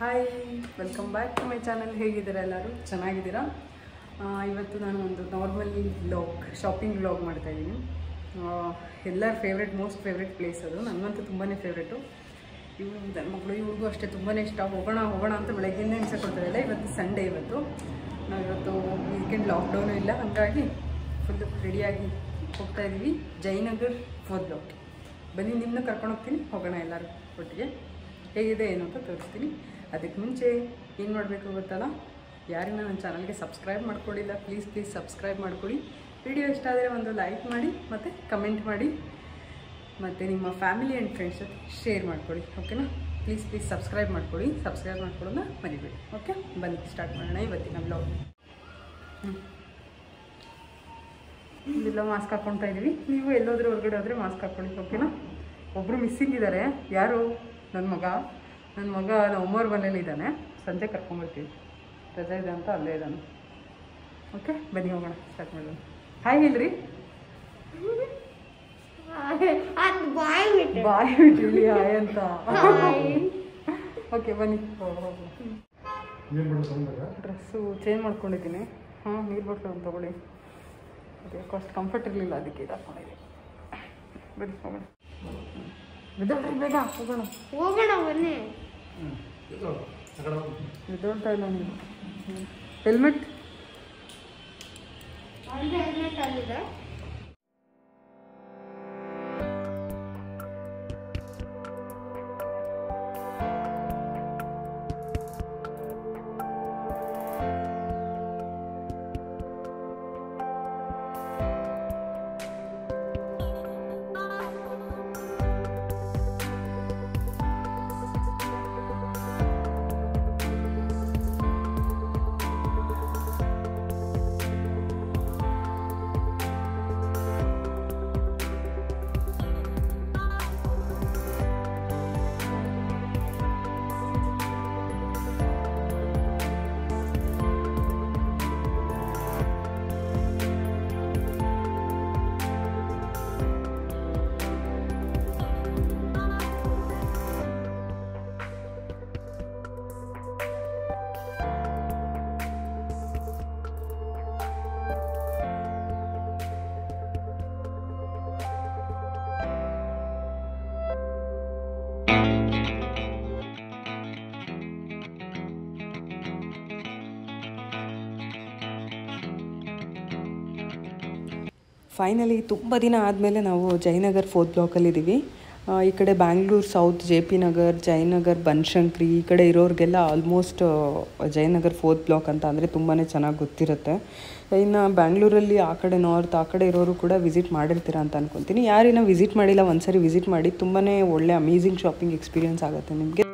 Hi, welcome back to my channel. ಹೇಗಿದ್ದೀರಾ ಎಲ್ಲರೂ? ಚೆನ್ನಾಗಿದ್ದೀರಾ? ಇವತ್ತು ನಾನು ಒಂದು ನಾರ್ಮಲ್ ವ್ಲಾಗ್, ಶಾಪಿಂಗ್ ವ್ಲಾಗ್ ಮಾಡ್ತಾಯಿದ್ದೀನಿ. ಎಲ್ಲರ ಮೋಸ್ಟ್ ಫೇವ್ರೆಟ್ ಪ್ಲೇಸ್ ಅದು. ನನಗಂತೂ ತುಂಬಾ ಫೇವ್ರೇಟು. ನನ್ನ ಮಗಳು ಇವ್ರಿಗೂ ಅಷ್ಟೇ ತುಂಬಾ ಇಷ್ಟ. ಹೋಗೋಣ ಅಂತ ಬೆಳಗ್ಗೆಯಿಂದ ಹಿಂಸೆ ಕೊಡ್ತಾಯಿಲ್ಲ. ಇವತ್ತು ಸಂಡೇ, ನಾವಿವತ್ತು ವೀಕೆಂಡ್ ಲಾಕ್ಡೌನು ಇಲ್ಲ, ಹಾಗಾಗಿ ಫುಲ್ಲು ರೆಡಿಯಾಗಿ ಹೋಗ್ತಾಯಿದ್ದೀವಿ ಜಯನಗರ್ ಫೋರ್ತ್ ಬ್ಲಾಕ್. ಬನ್ನಿ, ನಿಮ್ಮನ್ನ ಕರ್ಕೊಂಡು ಹೋಗ್ತೀನಿ, ಹೋಗೋಣ ಎಲ್ಲರೂ ಒಟ್ಟಿಗೆ. ಹೇಗಿದೆ ಏನು ಅಂತ ತೋರಿಸ್ತೀನಿ. ಅದಕ್ಕೆ ಮುಂಚೆ ಏನು ಮಾಡಬೇಕು ಗೊತ್ತಲ್ಲ, ಯಾರಿನ ನನ್ನ ಚಾನಲ್ಗೆ ಸಬ್ಸ್ಕ್ರೈಬ್ ಮಾಡ್ಕೊಳ್ಳಿಲ್ಲ, ಪ್ಲೀಸ್ ಸಬ್ಸ್ಕ್ರೈಬ್ ಮಾಡ್ಕೊಳ್ಳಿ. ವಿಡಿಯೋ ಇಷ್ಟ ಆದರೆ ಒಂದು ಲೈಕ್ ಮಾಡಿ ಮತ್ತು ಕಮೆಂಟ್ ಮಾಡಿ, ಮತ್ತು ನಿಮ್ಮ ಫ್ಯಾಮಿಲಿ ಆ್ಯಂಡ್ ಫ್ರೆಂಡ್ಸ್ ಜೊತೆ ಶೇರ್ ಮಾಡ್ಕೊಳ್ಳಿ. ಓಕೆನಾ? ಪ್ಲೀಸ್ ಸಬ್ಸ್ಕ್ರೈಬ್ ಮಾಡ್ಕೊಳ್ಳಿ. ಸಬ್ಸ್ಕ್ರೈಬ್ ಮಾಡ್ಕೊಳ್ಳೋದನ್ನ ಮರಿಬೇಡಿ. ಓಕೆ, ಬನ್ನಿ ಸ್ಟಾರ್ಟ್ ಮಾಡೋಣ ಇವತ್ತಿನ ಬ್ಲಾಗ್. ಇಲ್ಲೆಲ್ಲ ಮಾಸ್ಕ್ ಹಾಕ್ಕೊಳ್ತಾ ಇದ್ದೀವಿ. ನೀವು ಎಲ್ಲೋದ್ರೂ ಹೊರಗಡೆ ಹೋದರೆ ಮಾಸ್ಕ್ ಹಾಕ್ಕೊಳ್ಳಿ. ಓಕೆನಾ? ಒಬ್ಬರು ಮಿಸ್ಸಿಂಗ್ ಇದ್ದಾರೆ. ಯಾರು? ನನ್ನ ಮಗ ನಮ್ಮವ್ರ ಮನೇಲಿದ್ದಾನೆ. ಸಂಜೆ ಕರ್ಕೊಂಬರ್ತೀವಿ, ರಜೆ ಇದೆ ಅಂತ ಅಲ್ಲೇ ಇದ್ದಾನೆ. ಓಕೆ, ಬನ್ನಿ ಹೋಗೋಣ, ಸ್ಟಾರ್ಟ್ ಮಾಡೋಣ. ಹಾಯ್ ಹೇಳ್ರಿ. ಬಾಯ್ ಬಿಟ್ಟಿರಲಿ ಹಾಯ್ ಅಂತ. ಓಕೆ, ಬನ್ನಿ ಹೋಗೋಣ. ಡ್ರೆಸ್ಸು ಚೇಂಜ್ ಮಾಡ್ಕೊಂಡಿದ್ದೀನಿ. ನೀರು ಬಾಟ್ಲು ಒಂದು ತೊಗೊಳ್ಳಿ. ಅದೇ ಅಷ್ಟು ಕಂಫರ್ಟ್ ಇರಲಿಲ್ಲ, ಅದಕ್ಕೆ ಇದು ಹಾಕ್ಕೊಂಡಿದ್ದೀನಿ. ಬನ್ನಿ ಹೋಗೋಣ. ಬೇಗ ಹೋಗೋಣ ಬನ್ನಿ. ಇದೊಂತ ಇಲ್ಲ ನೀವು ಹೆಲ್ಮೆಟ್ ಅಲ್ಲಿದೆ. ಫೈನಲಿ ತುಂಬ ದಿನ ಆದಮೇಲೆ ನಾವು ಜಯನಗರ್ ಫೋರ್ತ್ ಬ್ಲಾಕಲ್ಲಿದ್ದೀವಿ. ಈ ಕಡೆ ಬ್ಯಾಂಗ್ಳೂರು ಸೌತ್, JP ನಗರ್, ಜಯನಗರ್, ಬನಶಂಕರಿ ಈ ಕಡೆ ಇರೋರಿಗೆಲ್ಲ ಆಲ್ಮೋಸ್ಟ್ ಜಯನಗರ್ ಫೋರ್ತ್ ಬ್ಲಾಕ್ ಅಂತ ಅಂದರೆ ತುಂಬಾ ಚೆನ್ನಾಗಿ ಗೊತ್ತಿರುತ್ತೆ. ಇನ್ನು ಬ್ಯಾಂಗ್ಳೂರಲ್ಲಿ ಆ ಕಡೆ ನಾರ್ತ್ ಆ ಕಡೆ ಇರೋರು ಕೂಡ ವಿಸಿಟ್ ಮಾಡಿರ್ತೀರ ಅಂತ ಅನ್ಕೊತೀನಿ. ಯಾರಿನ ವಿಸಿಟ್ ಮಾಡಿಲ್ಲ, ಒಂದ್ಸರಿ ವಿಸಿಟ್ ಮಾಡಿ. ತುಂಬಾ ಒಳ್ಳೆ ಅಮೇಝಿಂಗ್ ಶಾಪಿಂಗ್ ಎಕ್ಸ್ಪೀರಿಯನ್ಸ್ ಆಗುತ್ತೆ ನಿಮಗೆ.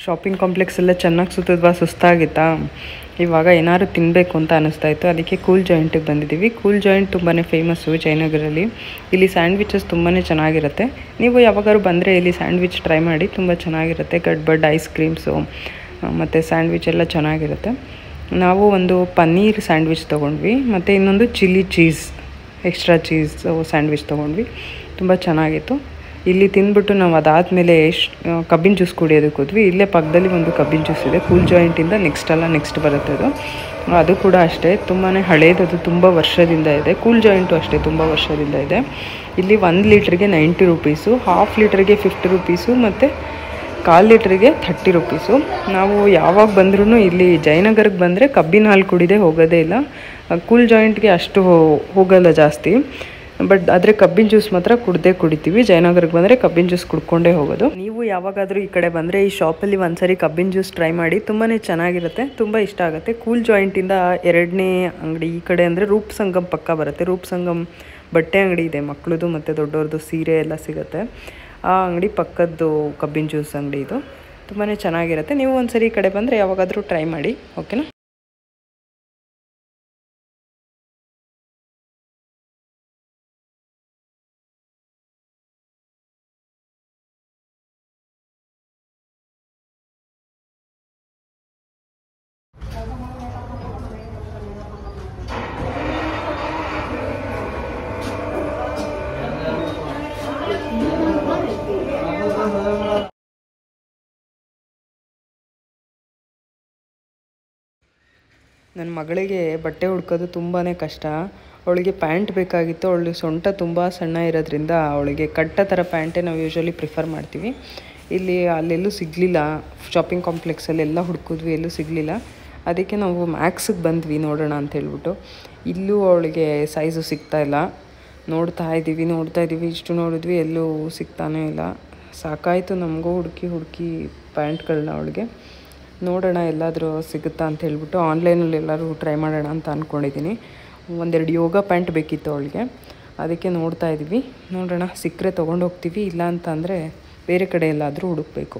ಶಾಪಿಂಗ್ ಕಾಂಪ್ಲೆಕ್ಸ್ ಎಲ್ಲ ಚೆನ್ನಾಗಿ ಸುತ್ತಿದ್ವಾ, ಸುಸ್ತಾಗಿತ್ತಾ. ಇವಾಗ ಏನಾದ್ರು ತಿನ್ನಬೇಕು ಅಂತ ಅನ್ನಿಸ್ತಾಯಿತ್ತು. ಅದಕ್ಕೆ ಕೂಲ್ ಜಾಯಿಂಟಿಗೆ ಬಂದಿದ್ದೀವಿ. ಕೂಲ್ ಜಾಯಿಂಟ್ ತುಂಬಾ ಫೇಮಸ್ಸು ಜಯನಗರಲ್ಲಿ. ಇಲ್ಲಿ ಸ್ಯಾಂಡ್ವಿಚಸ್ ತುಂಬಾ ಚೆನ್ನಾಗಿರುತ್ತೆ. ನೀವು ಯಾವಾಗಾದ್ರು ಬಂದರೆ ಇಲ್ಲಿ ಸ್ಯಾಂಡ್ವಿಚ್ ಟ್ರೈ ಮಾಡಿ, ತುಂಬ ಚೆನ್ನಾಗಿರುತ್ತೆ. ಗಡ್ಬಡ್ ಐಸ್ ಕ್ರೀಮ್ಸು ಮತ್ತು ಸ್ಯಾಂಡ್ವಿಚ್ ಎಲ್ಲ ಚೆನ್ನಾಗಿರುತ್ತೆ. ನಾವು ಒಂದು ಪನ್ನೀರ್ ಸ್ಯಾಂಡ್ವಿಚ್ ತೊಗೊಂಡ್ವಿ, ಮತ್ತು ಇನ್ನೊಂದು chilli cheese extra cheese sandwich ತೊಗೊಂಡ್ವಿ. ತುಂಬ ಚೆನ್ನಾಗಿತ್ತು. ಇಲ್ಲಿ ತಿಂದ್ಬಿಟ್ಟು ನಾವು ಅದಾದಮೇಲೆ ಕಬ್ಬಿನ ಜ್ಯೂಸ್ ಕುಡಿಯೋದಕ್ಕೆ ಹೋದ್ವಿ. ಇಲ್ಲೇ ಪಕ್ಕದಲ್ಲಿ ಒಂದು ಕಬ್ಬಿನ ಜ್ಯೂಸ್ ಇದೆ, ಕೂಲ್ ಜಾಯಿಂಟಿಂದ ನೆಕ್ಸ್ಟ್ ಬರುತ್ತೆ ಅದು ಕೂಡ ಅಷ್ಟೇ ತುಂಬಾ ಹಳೇದದು, ತುಂಬ ವರ್ಷದಿಂದ ಇದೆ. ಕೂಲ್ ಜಾಯಿಂಟು ಅಷ್ಟೇ ತುಂಬ ವರ್ಷದಿಂದ ಇದೆ. ಇಲ್ಲಿ 1 ಲೀಟ್ರಿಗೆ 90 ರೂಪೀಸು, ಹಾಫ್ ಲೀಟ್ರಿಗೆ 50 ರೂಪೀಸು ಮತ್ತು 1/4 ಲೀಟ್ರಿಗೆ 30 ರೂಪೀಸು. ನಾವು ಯಾವಾಗ ಬಂದ್ರೂ ಇಲ್ಲಿ ಜಯನಗರಕ್ಕೆ ಬಂದರೆ ಕಬ್ಬಿನ ಹಾಲು ಕುಡಿದೇ ಹೋಗೋದೇ ಇಲ್ಲ. ಕೂಲ್ ಜಾಯಿಂಟ್ಗೆ ಅಷ್ಟು ಹೋಗಲ್ಲ ಜಾಸ್ತಿ, ಬಟ್ ಆದರೆ ಕಬ್ಬಿನ ಜ್ಯೂಸ್ ಮಾತ್ರ ಕುಡಿತೀವಿ. ಜಯನಗರಕ್ಕೆ ಬಂದರೆ ಕಬ್ಬಿನ ಜ್ಯೂಸ್ ಕುಡ್ಕೊಂಡೇ ಹೋಗೋದು. ನೀವು ಯಾವಾಗಾದರೂ ಈ ಕಡೆ ಬಂದರೆ ಈ ಶಾಪಲ್ಲಿ ಒಂದ್ಸರಿ ಕಬ್ಬಿನ ಜ್ಯೂಸ್ ಟ್ರೈ ಮಾಡಿ, ತುಂಬಾ ಚೆನ್ನಾಗಿರುತ್ತೆ, ತುಂಬ ಇಷ್ಟ ಆಗುತ್ತೆ. ಕೂಲ್ ಜಾಯಿಂಟಿಂದ 2ನೇ ಅಂಗಡಿ ಈ ಕಡೆ ಅಂದರೆ ರೂಪ್ ಸಂಗಮ್ ಪಕ್ಕ ಬರುತ್ತೆ. ರೂಪ್ ಸಂಗಮ್ ಬಟ್ಟೆ ಅಂಗಡಿ ಇದೆ, ಮಕ್ಕಳದು ಮತ್ತು ದೊಡ್ಡವ್ರದ್ದು ಸೀರೆ ಎಲ್ಲ ಸಿಗುತ್ತೆ. ಆ ಅಂಗಡಿ ಪಕ್ಕದ್ದು ಕಬ್ಬಿನ ಜ್ಯೂಸ್ ಅಂಗಡಿ ಇದು, ತುಂಬಾ ಚೆನ್ನಾಗಿರುತ್ತೆ. ನೀವು ಒಂದ್ಸರಿ ಈ ಕಡೆ ಬಂದರೆ ಯಾವಾಗಾದರೂ ಟ್ರೈ ಮಾಡಿ, ಓಕೆನಾ. ನನ್ನ ಮಗಳಿಗೆ ಬಟ್ಟೆ ಹುಡ್ಕೋದು ತುಂಬಾ ಕಷ್ಟ. ಅವಳಿಗೆ ಪ್ಯಾಂಟ್ ಬೇಕಾಗಿತ್ತು. ಅವಳು ಸೊಂಟ ತುಂಬ ಸಣ್ಣ ಇರೋದ್ರಿಂದ ಅವಳಿಗೆ ಕಟ್ಟ ಥರ ಪ್ಯಾಂಟೇ ನಾವು ಯೂಶ್ವಲಿ ಪ್ರಿಫರ್ ಮಾಡ್ತೀವಿ. ಇಲ್ಲಿ ಅಲ್ಲೆಲ್ಲೂ ಸಿಗಲಿಲ್ಲ, ಶಾಪಿಂಗ್ ಕಾಂಪ್ಲೆಕ್ಸಲ್ಲೆಲ್ಲ ಹುಡ್ಕಿದ್ವಿ, ಎಲ್ಲೂ ಸಿಗಲಿಲ್ಲ. ಅದಕ್ಕೆ ನಾವು ಮ್ಯಾಕ್ಸಿಗೆ ಬಂದ್ವಿ ನೋಡೋಣ ಅಂತ ಹೇಳ್ಬಿಟ್ಟು. ಇಲ್ಲೂ ಅವಳಿಗೆ ಸೈಜು ಸಿಗ್ತಾಯಿಲ್ಲ. ನೋಡ್ತಾ ಇದ್ದೀವಿ, ಇಷ್ಟು ನೋಡಿದ್ವಿ, ಎಲ್ಲೂ ಸಿಗ್ತಾನೇ ಇಲ್ಲ. ಸಾಕಾಯಿತು ನಮಗೂ ಹುಡುಕಿ ಪ್ಯಾಂಟ್ಗಳನ್ನ. ಅವಳಿಗೆ ನೋಡೋಣ ಎಲ್ಲಾದರೂ ಸಿಗುತ್ತಾ ಅಂತ ಹೇಳ್ಬಿಟ್ಟು ಆನ್ಲೈನಲ್ಲಿ ಎಲ್ಲರೂ ಟ್ರೈ ಮಾಡೋಣ ಅಂತ ಅಂದ್ಕೊಂಡಿದ್ದೀನಿ. 1-2 ಯೋಗ ಪ್ಯಾಂಟ್ ಬೇಕಿತ್ತು ಅವಳಿಗೆ, ಅದಕ್ಕೆ ನೋಡೋಣ ಸಿಕ್ಕರೆ ತೊಗೊಂಡೋಗ್ತೀವಿ, ಇಲ್ಲ ಅಂತ ಅಂದರೆ ಬೇರೆ ಕಡೆ ಎಲ್ಲಾದರೂ ಹುಡುಕಬೇಕು.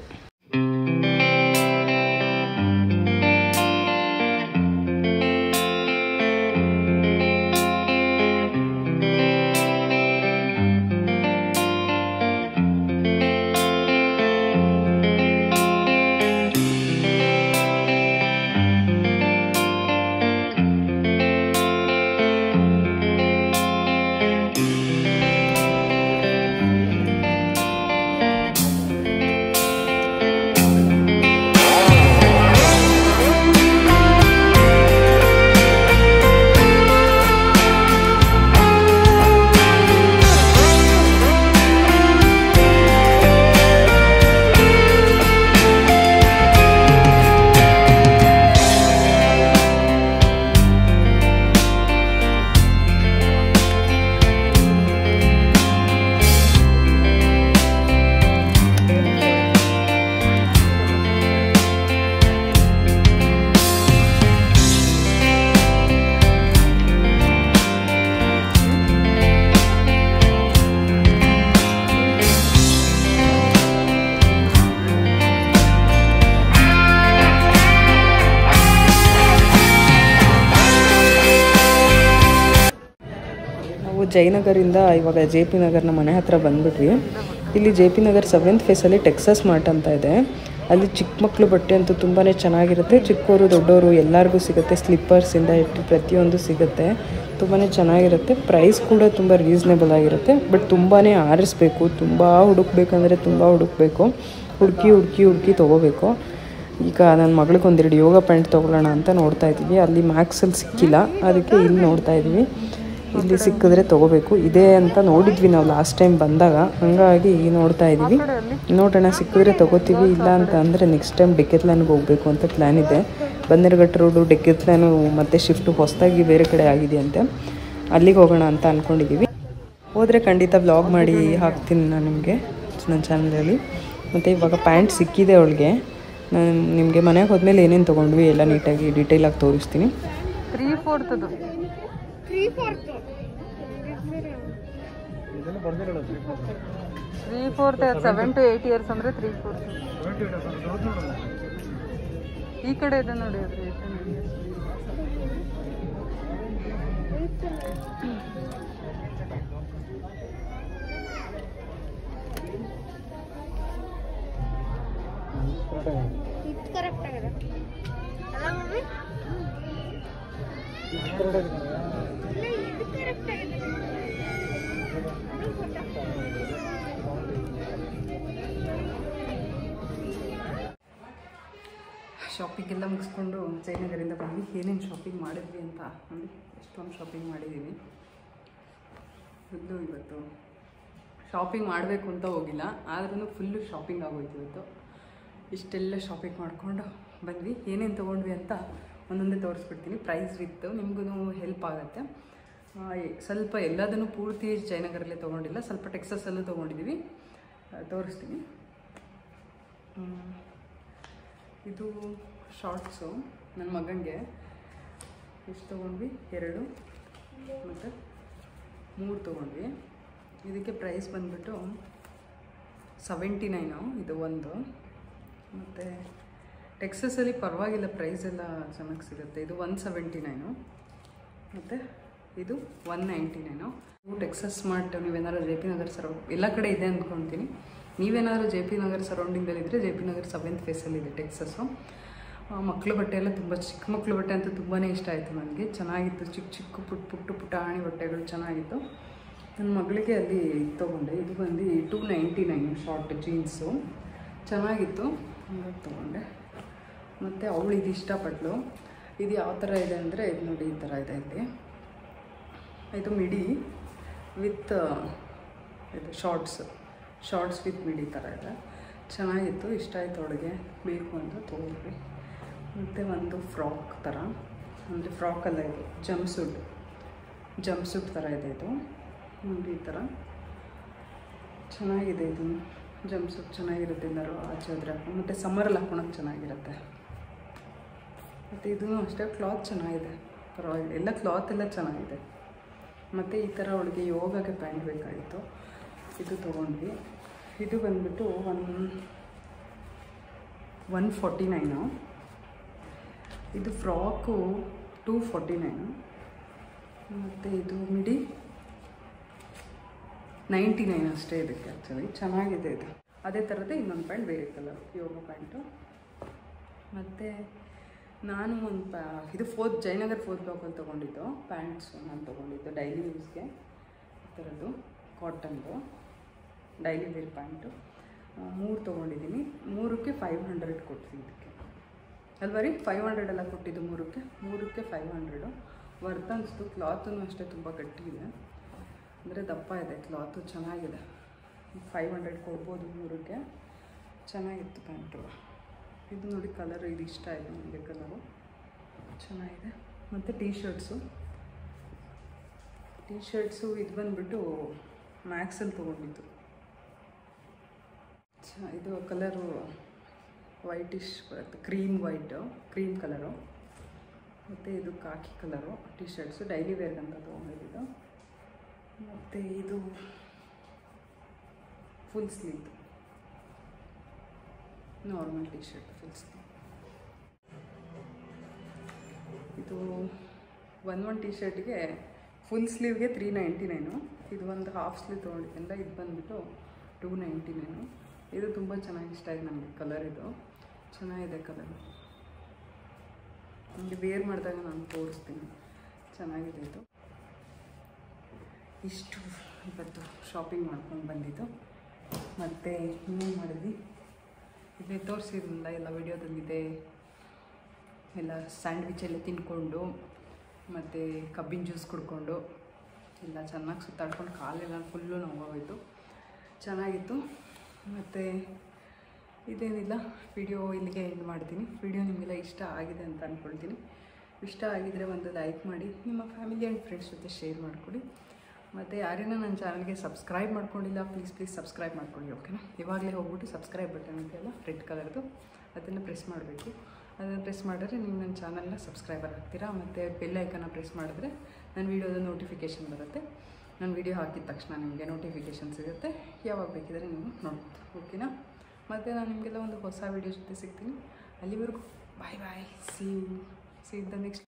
ಜಯನಗರಿಂದ ಇವಾಗ JP ನಗರ್ನ ಮನೆ ಹತ್ರ ಬಂದುಬಿಟ್ವಿ. ಇಲ್ಲಿ JP ನಗರ್ 7th ಫೇಸಲ್ಲಿ ಟೆಕ್ಸಸ್ ಮಾರ್ಟ್ ಅಂತ ಇದೆ. ಅಲ್ಲಿ ಚಿಕ್ಕ ಮಕ್ಕಳು ಬಟ್ಟೆ ಅಂತೂ ತುಂಬಾ ಚೆನ್ನಾಗಿರುತ್ತೆ. ಚಿಕ್ಕವರು ದೊಡ್ಡವರು ಎಲ್ಲರಿಗೂ ಸಿಗುತ್ತೆ. ಸ್ಲಿಪ್ಪರ್ಸಿಂದ ಇಟ್ಟು ಪ್ರತಿಯೊಂದು ಸಿಗುತ್ತೆ, ತುಂಬಾ ಚೆನ್ನಾಗಿರುತ್ತೆ. ಪ್ರೈಸ್ ಕೂಡ ತುಂಬ ರೀಸ್ನೇಬಲ್ ಆಗಿರುತ್ತೆ. ಬಟ್ ತುಂಬಾ ಆರಿಸ್ಬೇಕು, ತುಂಬ ಹುಡುಕ್ಬೇಕಂದ್ರೆ ತುಂಬ ಹುಡುಕಿ ತೊಗೋಬೇಕು. ಈಗ ನನ್ನ ಮಗಳಿಗೆ 1-2 ಯೋಗ ಪ್ಯಾಂಟ್ ತೊಗೊಳ್ಳೋಣ ಅಂತ ನೋಡ್ತಾ ಇದ್ದೀವಿ. ಅಲ್ಲಿ ಮ್ಯಾಕ್ಸಲ್ಲಿ ಸಿಕ್ಕಿಲ್ಲ, ಅದಕ್ಕೆ ಇಲ್ಲಿ ನೋಡ್ತಾ ಇದ್ದೀವಿ. ಇಲ್ಲಿ ಸಿಕ್ಕಿದ್ರೆ ತೊಗೋಬೇಕು. ಇದೆ ಅಂತ ನೋಡಿದ್ವಿ ನಾವು ಲಾಸ್ಟ್ ಟೈಮ್ ಬಂದಾಗ, ಹಾಗಾಗಿ ನೋಡ್ತಾ ಇದ್ದೀವಿ. ನೋಡೋಣ ಸಿಕ್ಕಿದ್ರೆ ತೊಗೋತೀವಿ, ಇಲ್ಲ ಅಂತ ಅಂದರೆ ನೆಕ್ಸ್ಟ್ ಟೈಮ್ ಡೆಕೆತ್ಲಾನ್ಗೆ ಹೋಗಬೇಕು ಅಂತ ಪ್ಲ್ಯಾನ್ ಇದೆ. ಬನ್ನೇರುಘಟ್ಟ ರೋಡು ಡೆಕೆತ್ಲಾನು ಮತ್ತು ಶಿಫ್ಟು ಹೊಸದಾಗಿ ಬೇರೆ ಕಡೆ ಆಗಿದೆಯಂತೆ, ಅಲ್ಲಿಗೆ ಹೋಗೋಣ ಅಂತ ಅಂದ್ಕೊಂಡಿದ್ದೀವಿ. ಹೋದರೆ ಖಂಡಿತ ವ್ಲಾಗ್ ಮಾಡಿ ಹಾಕ್ತೀನಿ ನಾನು ನಿಮಗೆ ನನ್ನ ಚಾನಲಲ್ಲಿ. ಮತ್ತು ಇವಾಗ ಪ್ಯಾಂಟ್ ಸಿಕ್ಕಿದೆ ಅವಳಿಗೆ. ನಾನು ನಿಮಗೆ ಮನೆಗೆ ಹೋದ್ಮೇಲೆ ಏನೇನು ತೊಗೊಂಡ್ವಿ ಎಲ್ಲ ನೀಟಾಗಿ ಡೀಟೇಲಾಗಿ ತೋರಿಸ್ತೀನಿ. 3/4 3/4 7 to 8 ಇಯರ್ಸ್ ಅಂದರೆ 3/4 ಈ ಕಡೆ ಇದೆ ನೋಡಿ ಅದು 8 to 9 years. ಕರೆಕ್ಟ್ ಆಗಿದೆ ಅಲ್ಲ ಮಮ್ಮಿ ಶಾಪಿಂಗ್ ಎಲ್ಲ ಮುಗಿಸ್ಕೊಂಡು ಜಯನಗರಿಂದ ಬಂದು ಏನೇನು ಶಾಪಿಂಗ್ ಮಾಡಿದ್ವಿ ಅಂತ ನೋಡಿ ಎಷ್ಟೊಂದು ಶಾಪಿಂಗ್ ಮಾಡಿದ್ದೀವಿ. ಫುಲ್ಲು ಇವತ್ತು ಶಾಪಿಂಗ್ ಮಾಡಬೇಕು ಅಂತ ಹೋಗಿಲ್ಲ, ಆದ್ರೂ ಫುಲ್ಲು ಶಾಪಿಂಗ್ ಆಗೋಯ್ತು ಇವತ್ತು. ಇಷ್ಟೆಲ್ಲ ಶಾಪಿಂಗ್ ಮಾಡಿಕೊಂಡು ಬಂದ್ವಿ. ಏನೇನು ತೊಗೊಂಡ್ವಿ ಅಂತ ಒಂದೊಂದೇ ತೋರಿಸ್ಬಿಡ್ತೀನಿ. ಪ್ರೈಸ್ ವಿತ್ ನಿಮಗೂ ಹೆಲ್ಪ್ ಆಗುತ್ತೆ. ಸ್ವಲ್ಪ ಎಲ್ಲದನ್ನು ಪೂರ್ತಿ ಜಯನಗರಲ್ಲೇ ತೊಗೊಂಡಿಲ್ಲ, ಸ್ವಲ್ಪ ಟೆಕ್ಸಸಲ್ಲೂ ತೊಗೊಂಡಿದ್ದೀವಿ, ತೋರಿಸ್ತೀನಿ. ಇದು ಶಾರ್ಟ್ಸು ನನ್ನ ಮಗನಿಗೆ ಎಷ್ಟು ತೊಗೊಂಡ್ವಿ, 2 ಮತ್ತು 3 ತೊಗೊಂಡ್ವಿ. ಇದಕ್ಕೆ ಪ್ರೈಸ್ ಬಂದುಬಿಟ್ಟು 79 ಇದು ಒಂದು. ಮತ್ತು ಟೆಕ್ಸಸಲ್ಲಿ ಪರವಾಗಿಲ್ಲ, ಪ್ರೈಸ್ ಎಲ್ಲ ಚೆನ್ನಾಗಿ ಸಿಗುತ್ತೆ. ಇದು 179 ಮತ್ತು ಇದು 199. ಟೆಕ್ಸಸ್ ಸ್ಮಾರ್ಟ್ ನೀವೇನಾದ್ರು ಜೆ ಪಿ ನಗರ್ ಎಲ್ಲ ಕಡೆ ಇದೆ ಅಂದ್ಕೊಳ್ತೀನಿ. ನೀವೇನಾದರೂ ಜೆ ಪಿ ನಗರ್ ಸರೌಂಡಿಂಗಲ್ಲಿದ್ದರೆ ಜೆ ಪಿ ನಗರ್ 7th ಫೇಸಲ್ಲಿದೆ ಟೆಕ್ಸಸ್ಸು. ಮಕ್ಕಳು ಬಟ್ಟೆ ಎಲ್ಲ ತುಂಬ ಚಿಕ್ಕ ಮಕ್ಕಳು ಬಟ್ಟೆ ಅಂತೂ ತುಂಬಾ ಇಷ್ಟ ಆಯಿತು ನನಗೆ. ಚೆನ್ನಾಗಿತ್ತು, ಚಿಕ್ಕ ಚಿಕ್ಕ ಪುಟಾಣಿ ಬಟ್ಟೆಗಳು ಚೆನ್ನಾಗಿತ್ತು. ನನ್ನ ಮಗಳಿಗೆ ಅಲ್ಲಿ ತೊಗೊಂಡೆ. ಇದು ಬಂದು 299 ಶಾರ್ಟ್ ಜೀನ್ಸು ಚೆನ್ನಾಗಿತ್ತು, ಹಂಗಾಗಿ ತೊಗೊಂಡೆ. ಮತ್ತು ಅವಳು ಇದು ಇಷ್ಟಪಟ್ಟಳು. ಇದು ಯಾವ ಥರ ಇದೆ ಅಂದರೆ ಇದು ನೋಡಿ, ಈ ಥರ ಇದೆ. ಇಲ್ಲಿ ಇದು ಮಿಡಿ ವಿತ್ ಇದು ಶಾರ್ಟ್ಸ್ ವಿತ್ ಮಿಡಿ ಥರ ಇದೆ, ಚೆನ್ನಾಗಿತ್ತು, ಇಷ್ಟ ಆಯಿತು. ಅವಳಿಗೆ ಬೇಕು ಅಂತ ತೊಗೊಂಡ್ವಿ. ಮತ್ತು ಒಂದು ಫ್ರಾಕ್ ಥರ, ಅಂದರೆ ಫ್ರಾಕಲ್ಲ, ಇದು ಜಂಪ್ ಸೂಟ್ ಥರ ಇದೆ. ಇದು ನೋಡಿ, ಈ ಥರ ಚೆನ್ನಾಗಿದೆ. ಇದು ಜಂಪ್ ಸೂಟ್ ಚೆನ್ನಾಗಿರುತ್ತೆ, ಎಲ್ಲರೂ ಆಚೆ ಹೋದ್ರೆ ಹಾಕೊಂಡು, ಮತ್ತು ಸಮ್ಮರಲ್ಲಿ ಹಾಕೊಳಕ್ಕೆ ಚೆನ್ನಾಗಿರುತ್ತೆ. ಮತ್ತು ಇದೂ ಅಷ್ಟೇ, ಕ್ಲಾತ್ ಚೆನ್ನಾಗಿದೆ, ಪರವಾಗಿಲ್ಲ, ಎಲ್ಲ ಕ್ಲಾತ್ ಎಲ್ಲ ಚೆನ್ನಾಗಿದೆ. ಮತ್ತು ಈ ಥರ ಅವಳಿಗೆ ಯೋಗಕ್ಕೆ ಪ್ಯಾಂಟ್ ಬೇಕಾಗಿತ್ತು, ಇದು ತೊಗೊಂಡ್ವಿ. ಇದು ಬಂದುಬಿಟ್ಟು 149. ಇದು ಫ್ರಾಕು 249. ಮತ್ತು ಇದು ಮಿಡಿ 99 ಅಷ್ಟೇ ಇದಕ್ಕೆ. ಆ್ಯಕ್ಚುಲಿ ಚೆನ್ನಾಗಿದೆ ಇದು. ಅದೇ ಥರದ್ದು ಇನ್ನೊಂದು ಪ್ಯಾಂಟ್ ಬೇರೆ ಕಲರ್ ಯೋಗ ಪ್ಯಾಂಟು. ಮತ್ತು ನಾನು ಒಂದು ಇದು ಜಯನಗರ್ 4th ಬ್ಲಾಕಲ್ಲಿ ತೊಗೊಂಡಿದ್ದು ಪ್ಯಾಂಟ್ಸು. ನಾನು ತೊಗೊಂಡಿದ್ದು ಡೈಲಿ ಯೂಸ್ಗೆ, ಈ ಥರದ್ದು ಕಾಟನ್ದು ಡೈಲಿ ವೇರ್ ಪ್ಯಾಂಟು 3 ತೊಗೊಂಡಿದ್ದೀನಿ. 3ಕ್ಕೆ 500 ಕೊಡ್ತೀನಿ. ಇದಕ್ಕೆ ಅಲ್ವಾ ರೀ, 500 ಎಲ್ಲ ಕೊಟ್ಟಿದ್ದು 3ಕ್ಕೆ 500 ವರ್ತ್ ಅನಿಸ್ತು. ಕ್ಲಾತೂ ಅಷ್ಟೇ ತುಂಬ ಗಟ್ಟಿಇದೆ, ಅಂದರೆ ದಪ್ಪ ಇದೆ, ಕ್ಲಾತು ಚೆನ್ನಾಗಿದೆ. 500 ಕೊಡ್ಬೋದು 3ಕ್ಕೆ. ಚೆನ್ನಾಗಿತ್ತು ಪ್ಯಾಂಟು. ಇದು ನೋಡಿ ಕಲರು, ಇದು ಇಷ್ಟ ಆಯಿತು ನನಗೆ, ಕಲರು ಚೆನ್ನಾಗಿದೆ. ಮತ್ತು ಟೀ ಶರ್ಟ್ಸು ಇದು ಬಂದುಬಿಟ್ಟು ಮ್ಯಾಕ್ಸಲ್ಲಿ ತೊಗೊಂಡಿದ್ದು. ಇದು ಕಲರು ವೈಟಿಶ್ ಬರುತ್ತೆ, ಕ್ರೀಮ್ ಕಲರು. ಮತ್ತು ಇದು khaki colour T shirts, daily ವೇರ್ಗಂತ ತೊಗೊಂಡಿದ್ದು. ಮತ್ತು ಇದು full sleeve, normal T shirt full sleeve. ಇದು ಒಂದು ಟೀ ಶರ್ಟಿಗೆ ಫುಲ್ ಸ್ಲೀವ್ಗೆ 399. ಇದು ಒಂದು ಹಾಫ್ ಸ್ಲೀವ್ ತೊಗೊಂಡಿದ್ದೆಲ್ಲ, ಇದು ಬಂದುಬಿಟ್ಟು 299. ಇದು ತುಂಬ ಚೆನ್ನಾಗಿ ಇಷ್ಟ ಆಯಿತು ನನಗೆ, ಕಲರ್ ಇದು ಚೆನ್ನಾಗಿದೆ ಕಲರು. ನನಗೆ ವೇರ್ ಮಾಡಿದಾಗ ನಾನು ತೋರಿಸ್ತೀನಿ, ಚೆನ್ನಾಗಿದೆ ಇದು. ಇಷ್ಟು ಇವತ್ತು ಶಾಪಿಂಗ್ ಮಾಡ್ಕೊಂಡು ಬಂದಿದ್ದು. ಮತ್ತು ಇನ್ನೇನು ಮಾಡಿದ್ವಿ, ಇದೇ ತೋರಿಸಿರಲಿಲ್ಲ, ಎಲ್ಲ ವಿಡಿಯೋದಲ್ಲಿದೆ. ಎಲ್ಲ ಸ್ಯಾಂಡ್ವಿಚ್ ಎಲ್ಲ ತಿಂದ್ಕೊಂಡು, ಮತ್ತು ಕಬ್ಬಿನ ಜ್ಯೂಸ್ ಕುಡ್ಕೊಂಡು ಎಲ್ಲ ಚೆನ್ನಾಗಿ ಸುತ್ತಾಡ್ಕೊಂಡು ಕಾಲೆಲ್ಲ ಫುಲ್ಲು ನೋವಾಗೋಯಿತು. ಚೆನ್ನಾಗಿತ್ತು. ಮತ್ತು ಇದೇನಿಲ್ಲ, ವಿಡಿಯೋ ಇಲ್ಲಿಗೆ ಎಂಡ್ ಮಾಡ್ತೀನಿ. ವಿಡಿಯೋ ನಿಮಗೆಲ್ಲ ಇಷ್ಟ ಆಗಿದೆ ಅಂತ ಅಂದ್ಕೊಳ್ತೀನಿ. ಇಷ್ಟ ಆಗಿದರೆ ಒಂದು ಲೈಕ್ ಮಾಡಿ, ನಿಮ್ಮ ಫ್ಯಾಮಿಲಿ ಆ್ಯಂಡ್ ಫ್ರೆಂಡ್ಸ್ ಜೊತೆ ಶೇರ್ ಮಾಡಿಕೊಡಿ. ಮತ್ತು ಯಾರೇನೋ ನನ್ನ ಚಾನಲ್ಗೆ ಸಬ್ಸ್ಕ್ರೈಬ್ ಮಾಡ್ಕೊಂಡಿಲ್ಲ, ಪ್ಲೀಸ್ ಸಬ್ಸ್ಕ್ರೈಬ್ ಮಾಡ್ಕೊಳ್ಳಿ, ಓಕೆನಾ? ಇವಾಗಲೇ ಹೋಗ್ಬಿಟ್ಟು ಸಬ್ಸ್ಕ್ರೈಬ್ ಬಟನ್ ಇದೆಯಲ್ಲ ರೆಡ್ ಕಲರ್ದು, ಅದನ್ನು ಪ್ರೆಸ್ ಮಾಡಬೇಕು. ಅದನ್ನು ಪ್ರೆಸ್ ಮಾಡಿದ್ರೆ ನೀವು ನನ್ನ ಚಾನಲ್ನ ಸಬ್ಸ್ಕ್ರೈಬರ್ ಆಗ್ತೀರಾ. ಮತ್ತು ಬೆಲ್ ಐಕನ್ನ ಪ್ರೆಸ್ ಮಾಡಿದ್ರೆ ನನ್ನ ವೀಡಿಯೋದ ನೋಟಿಫಿಕೇಷನ್ ಬರುತ್ತೆ. ನಾನು ವಿಡಿಯೋ ಹಾಕಿದ ತಕ್ಷಣ ನಿಮಗೆ ನೋಟಿಫಿಕೇಷನ್ ಸಿಗುತ್ತೆ, ಯಾವಾಗ ಬೇಕಿದ್ರೆ ನೀವು ನೋಡ್ಬೋದು. ಓಕೆನಾ? ಮತ್ತು ನಾನು ನಿಮಗೆಲ್ಲ ಒಂದು ಹೊಸ ವಿಡಿಯೋ ಜೊತೆ ಸಿಗ್ತೀನಿ. ಅಲ್ಲಿವರೆಗೂ bye bye. See you the next